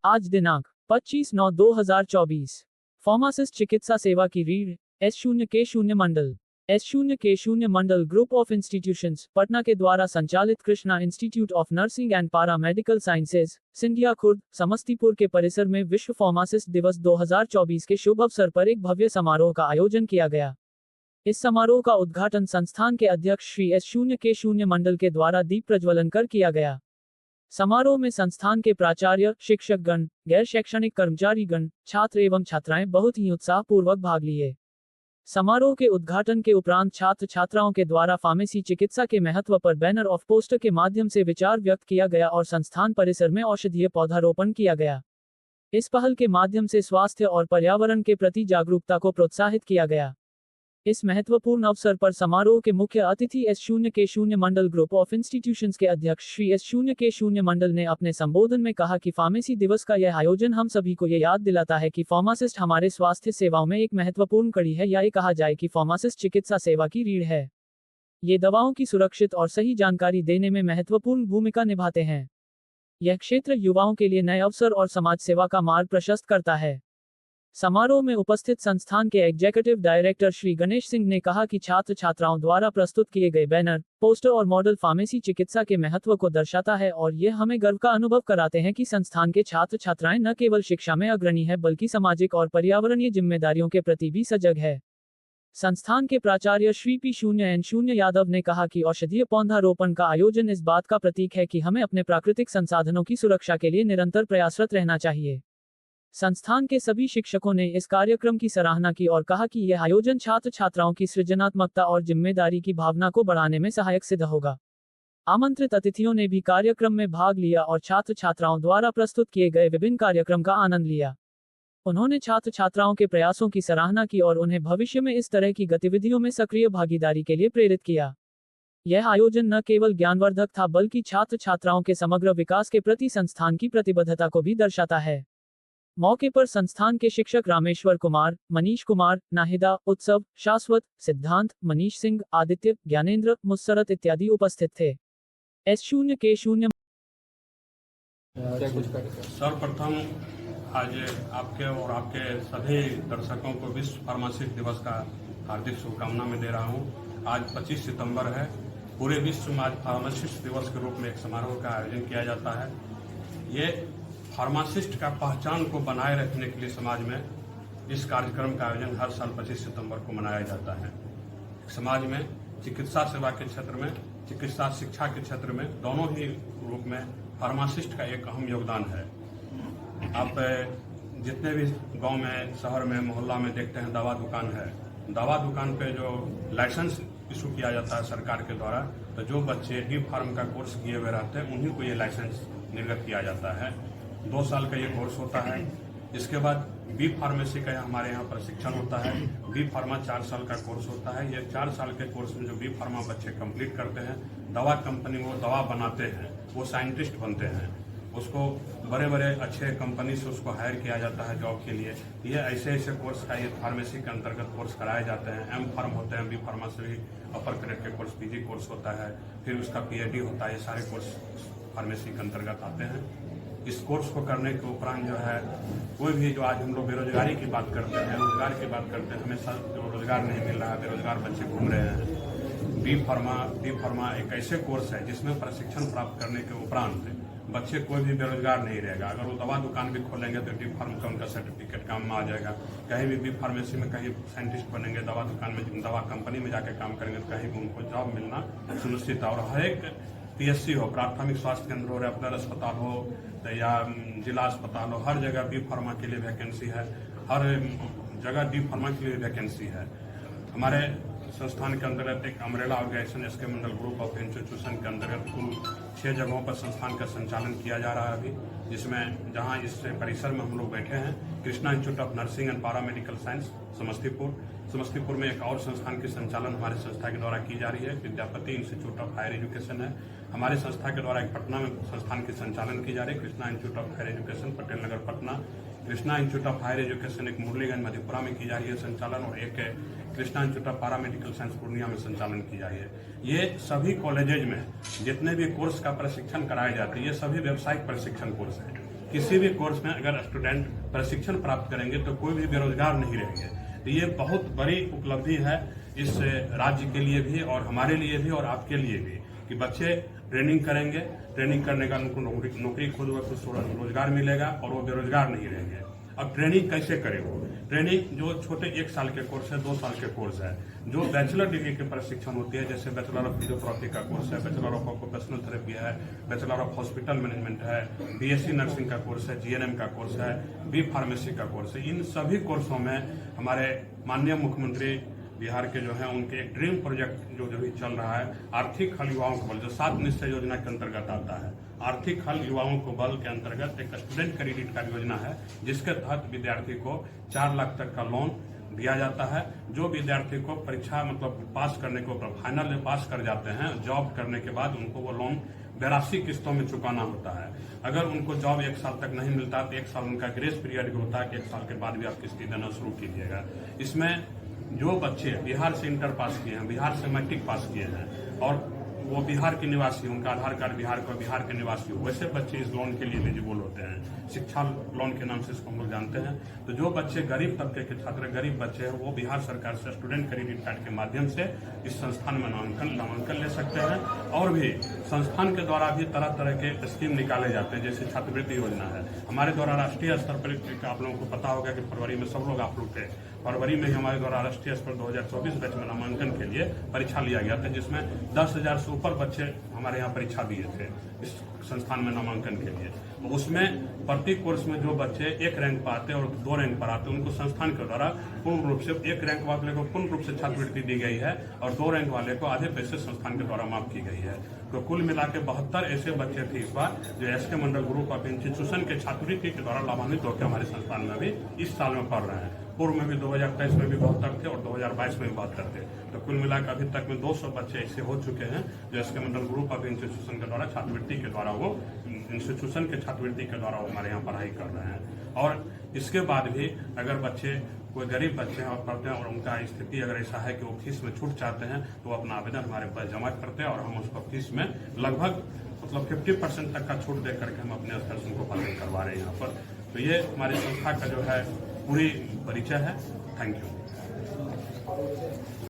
आज दिनांक 25/9/2024। फार्मासिस्ट चिकित्सा सेवा की रीढ़ S0K0 Mandal S0K0 Mandal Group of institutions Patna के द्वारा संचालित Krishna Institute of nursing and पारा मेडिकल साइंसेज सिंधिया खुर्द समस्तीपुर के परिसर में विश्व फार्मासिस्ट दिवस 2024 के शुभ अवसर पर एक भव्य समारोह का आयोजन किया गया। इस समारोह का उद्घाटन संस्थान के अध्यक्ष श्री S0K0 मंडल के द्वारा दीप प्रज्वलन कर किया गया। समारोह में संस्थान के प्राचार्य, शिक्षकगण, गैर शैक्षणिक कर्मचारीगण, छात्र एवं छात्राएं बहुत ही उत्साह पूर्वक भाग लिए। समारोह के उद्घाटन के उपरांत छात्र छात्राओं के द्वारा फार्मेसी चिकित्सा के महत्व पर बैनर ऑफ पोस्टर के माध्यम से विचार व्यक्त किया गया और संस्थान परिसर में औषधीय पौधारोपण किया गया। इस पहल के माध्यम से स्वास्थ्य और पर्यावरण के प्रति जागरूकता को प्रोत्साहित किया गया। इस महत्वपूर्ण अवसर पर समारोह के मुख्य अतिथि S0K0 Mandal Group of institutions के अध्यक्ष श्री S0K0 मंडल ने अपने संबोधन में कहा कि फार्मेसी दिवस का यह आयोजन हम सभी को यह याद दिलाता है कि फार्मासिस्ट हमारे स्वास्थ्य सेवाओं में एक महत्वपूर्ण कड़ी है, या ये कहा जाए कि फार्मासिस्ट चिकित्सा सेवा की रीढ़ है। ये दवाओं की सुरक्षित और सही जानकारी देने में महत्वपूर्ण भूमिका निभाते हैं। यह क्षेत्र युवाओं के लिए नए अवसर और समाज सेवा का मार्ग प्रशस्त करता है। समारोह में उपस्थित संस्थान के एग्जीक्यूटिव डायरेक्टर श्री गणेश सिंह ने कहा कि छात्र छात्राओं द्वारा प्रस्तुत किए गए बैनर, पोस्टर और मॉडल फार्मेसी चिकित्सा के महत्व को दर्शाता है और यह हमें गर्व का अनुभव कराते हैं कि संस्थान के छात्र छात्राएं न केवल शिक्षा में अग्रणी है बल्कि सामाजिक और पर्यावरणीय जिम्मेदारियों के प्रति भी सजग है। संस्थान के प्राचार्य श्री P0N0 यादव ने कहा कि औषधीय पौधारोपण का आयोजन इस बात का प्रतीक है कि हमें अपने प्राकृतिक संसाधनों की सुरक्षा के लिए निरंतर प्रयासरत रहना चाहिए। संस्थान के सभी शिक्षकों ने इस कार्यक्रम की सराहना की और कहा कि यह आयोजन छात्र छात्राओं की सृजनात्मकता और जिम्मेदारी की भावना को बढ़ाने में सहायक सिद्ध होगा। आमंत्रित अतिथियों ने भी कार्यक्रम में भाग लिया और छात्र छात्राओं द्वारा प्रस्तुत किए गए विभिन्न कार्यक्रम का आनंद लिया। उन्होंने छात्र छात्राओं के प्रयासों की सराहना की और उन्हें भविष्य में इस तरह की गतिविधियों में सक्रिय भागीदारी के लिए प्रेरित किया। यह आयोजन न केवल ज्ञानवर्धक था बल्कि छात्र छात्राओं के समग्र विकास के प्रति संस्थान की प्रतिबद्धता को भी दर्शाता है। मौके पर संस्थान के शिक्षक रामेश्वर कुमार, मनीष कुमार, नाहिदा, उत्सव, शाश्वत, सिद्धांत, मनीष सिंह, आदित्य, ज्ञानेंद्र, मुस्सरत इत्यादि उपस्थित थे। S0K0 सर्वप्रथम आज आपके और आपके सभी दर्शकों को विश्व फार्मासिस्ट दिवस का हार्दिक शुभकामना मैं दे रहा हूं। आज 25 सितंबर है। पूरे विश्व में आज फार्मासिस्ट दिवस के रूप में एक समारोह का आयोजन किया जाता है। ये फार्मासिस्ट का पहचान को बनाए रखने के लिए समाज में इस कार्यक्रम का आयोजन हर साल 25 सितंबर को मनाया जाता है। समाज में चिकित्सा सेवा के क्षेत्र में, चिकित्सा शिक्षा के क्षेत्र में, दोनों ही रूप में फार्मासिस्ट का एक अहम योगदान है। आप जितने भी गांव में, शहर में, मोहल्ला में देखते हैं दवा दुकान है। दवा दुकान पे जो लाइसेंस इशू किया जाता है सरकार के द्वारा, तो जो बच्चे डी फार्म का कोर्स किए हुए रहते हैं उन्हीं को ये लाइसेंस निर्गत किया जाता है। 2 साल का ये कोर्स होता है। इसके बाद बी फार्मेसी का हमारे यहाँ प्रशिक्षण होता है। बी फार्मा 4 साल का कोर्स होता है। ये 4 साल के कोर्स में जो बी फार्मा बच्चे कंप्लीट करते हैं, दवा कंपनी वो दवा बनाते हैं, वो साइंटिस्ट बनते हैं। उसको बड़े बड़े अच्छे कंपनी से उसको हायर किया जाता है जॉब के लिए। ये ऐसे कोर्स का ये फार्मेसी के अंतर्गत कोर्स कराए जाते हैं। एम फार्म होते हैं, बी फार्मा से भी अपर ग्रेड के कोर्स, पीजी कोर्स होता है, फिर उसका पीएचडी होता है। ये सारे कोर्स फार्मेसी के अंतर्गत आते हैं। इस कोर्स को करने के उपरांत जो है कोई भी, जो आज हम लोग बेरोजगारी की बात करते हैं, रोजगार की बात करते हैं, हमेशा रोजगार नहीं मिल रहा है, बेरोजगार बच्चे घूम रहे हैं। बी फार्मा एक ऐसे कोर्स है जिसमें प्रशिक्षण प्राप्त करने के उपरांत बच्चे कोई भी बेरोजगार नहीं रहेगा। अगर वो दवा दुकान भी खोलेंगे तो डी फार्म का उनका सर्टिफिकेट काम में आ जाएगा। कहीं भी बी फार्मेसी में कहीं साइंटिस्ट बनेंगे, दवा दुकान में, दवा कंपनी में जाके काम करेंगे तो कहीं भी उनको जॉब मिलना सुनिश्चित है। और हर एक पीएचसी हो, प्राथमिक स्वास्थ्य केंद्र हो, रेफरल अस्पताल हो या जिला अस्पताल हो, हर जगह बी फार्मा के लिए वैकेंसी है। हर जगह डी फार्मा के लिए वैकेंसी है। हमारे संस्थान के अंतर्गत एक umbrella organisation SK Mandal Group of Institution के अंतर्गत कुल 6 जगहों पर संस्थान का संचालन किया जा रहा है अभी, जिसमें जहां इस परिसर में हम लोग बैठे हैं, Krishna Institute of nursing and पारा मेडिकल साइंस समस्तीपुर में एक और संस्थान की संचालन हमारी संस्था के द्वारा की जा रही है। Vidyapati Institute of Higher Education है हमारे संस्था के द्वारा। एक पटना में संस्थान की संचालन की जा रही है, Krishna Institute of Higher Education, Patel Nagar, Patna. Krishna Institute of Higher Education एक मुरलीगंज मधेपुरा में की जा रही है संचालन, और एक कृष्णा इंस्टीट्यूट ऑफ पारा मेडिकल साइंस पूर्णिया में संचालन की जा रही है। ये सभी कॉलेजेज में जितने भी कोर्स का प्रशिक्षण कराए जाते हैं, ये सभी व्यावसायिक प्रशिक्षण कोर्स है। किसी भी कोर्स में अगर स्टूडेंट प्रशिक्षण प्राप्त करेंगे तो कोई भी बेरोजगार नहीं रहेंगे। तो ये बहुत बड़ी उपलब्धि है इस राज्य के लिए भी और हमारे लिए भी और आपके लिए भी कि बच्चे ट्रेनिंग करेंगे, ट्रेनिंग करने का उनको नौकरी खुद व खुद रोजगार मिलेगा और वो बेरोजगार नहीं रहेंगे। अब ट्रेनिंग कैसे करें वो? ट्रेनिंग जो छोटे 1 साल के कोर्स है, 2 साल के कोर्स है, जो बैचलर डिग्री के प्रशिक्षण होती है, जैसे बैचलर ऑफ फिजियोथेरेपी का कोर्स है, बैचलर ऑफ ऑक्यूपेशनल थेरेपी है, बैचलर ऑफ हॉस्पिटल मैनेजमेंट है, बीएससी नर्सिंग का कोर्स है, जीएनएम का कोर्स है, बी फार्मेसी का कोर्स है। इन सभी कोर्सों में हमारे माननीय मुख्यमंत्री बिहार के जो है उनके एक ड्रीम प्रोजेक्ट जो भी चल रहा है, आर्थिक हल युवाओं को बल, जो 7 निश्चय योजना के अंतर्गत आता है। आर्थिक हल युवाओं को बल के अंतर्गत एक स्टूडेंट क्रेडिट कार्ड योजना है, जिसके तहत विद्यार्थी को 4 लाख तक का लोन दिया जाता है। जो विद्यार्थी को परीक्षा मतलब पास करने को फाइनल में पास कर जाते हैं, जॉब करने के बाद उनको वो लोन 82 किस्तों में चुकाना होता है। अगर उनको जॉब 1 साल तक नहीं मिलता तो 1 साल उनका ग्रेस पीरियड भी होता है कि 1 साल के बाद भी आप किस्ती देना शुरू कीजिएगा। इसमें जो बच्चे बिहार से इंटर पास किए हैं, बिहार से मैट्रिक पास किए हैं और वो बिहार के निवासी, उनका आधार कार्ड बिहार के निवासी हो, वैसे बच्चे इस लोन के लिए एलिजिबल होते हैं। शिक्षा लोन के नाम से इसको हम लोग जानते हैं। तो जो बच्चे गरीब तबके के छात्र, गरीब बच्चे हैं, वो बिहार सरकार से स्टूडेंट क्रेडिट कार्ड के माध्यम से इस संस्थान में नामांकन ले सकते हैं। और भी संस्थान के द्वारा भी तरह तरह के स्कीम निकाले जाते हैं, जैसे छात्रवृत्ति योजना है हमारे द्वारा। राष्ट्रीय स्तर पर आप लोगों को पता होगा कि फरवरी में सब लोग आप लोग थे, फरवरी में ही हमारे द्वारा राष्ट्रीय स्तर 2024 बैच में नामांकन के लिए परीक्षा लिया गया था, जिसमें 10,000 से ऊपर बच्चे हमारे यहाँ परीक्षा दिए थे इस संस्थान में नामांकन के लिए। तो उसमें प्रति कोर्स में जो बच्चे 1 रैंक पर आते और 2 रैंक पर आते, उनको संस्थान के द्वारा पूर्ण रूप से 1 रैंक वाले को पूर्ण रूप से छात्रवृत्ति दी गई है और 2 रैंक वाले को आधे पैसे संस्थान के द्वारा माफ की गई है। तो कुल मिला के 72 ऐसे बच्चे थे इस बार जो SK Mandal Group of Institution के छात्रवृत्ति के द्वारा लाभान्वित होकर हमारे संस्थान में भी इस साल में पढ़ रहे हैं। पूर्व में भी 2023 में भी 72 थे और 2022 में भी 72 थे। तो कुल मिलाकर अभी तक में 200 बच्चे ऐसे हो चुके हैं जो SK Mandal Group of Institution के द्वारा छात्रवृत्ति के द्वारा वो इंस्टीट्यूशन के छात्रवृत्ति के द्वारा वो हमारे यहाँ पढ़ाई कर रहे हैं। और इसके बाद भी अगर बच्चे कोई गरीब बच्चे हैं और पढ़ते हैं और उनका स्थिति अगर ऐसा है कि वो फीस में छूट चाहते हैं तो वो अपना आवेदन हमारे पास जमा करते हैं और हम उसको फीस में लगभग मतलब 50% तक का छूट दे करके हम अपने स्तर से उनको पढ़ाई करवा रहे हैं यहाँ पर। तो ये हमारी संस्था का जो है पूरी परिचय है। Thank you.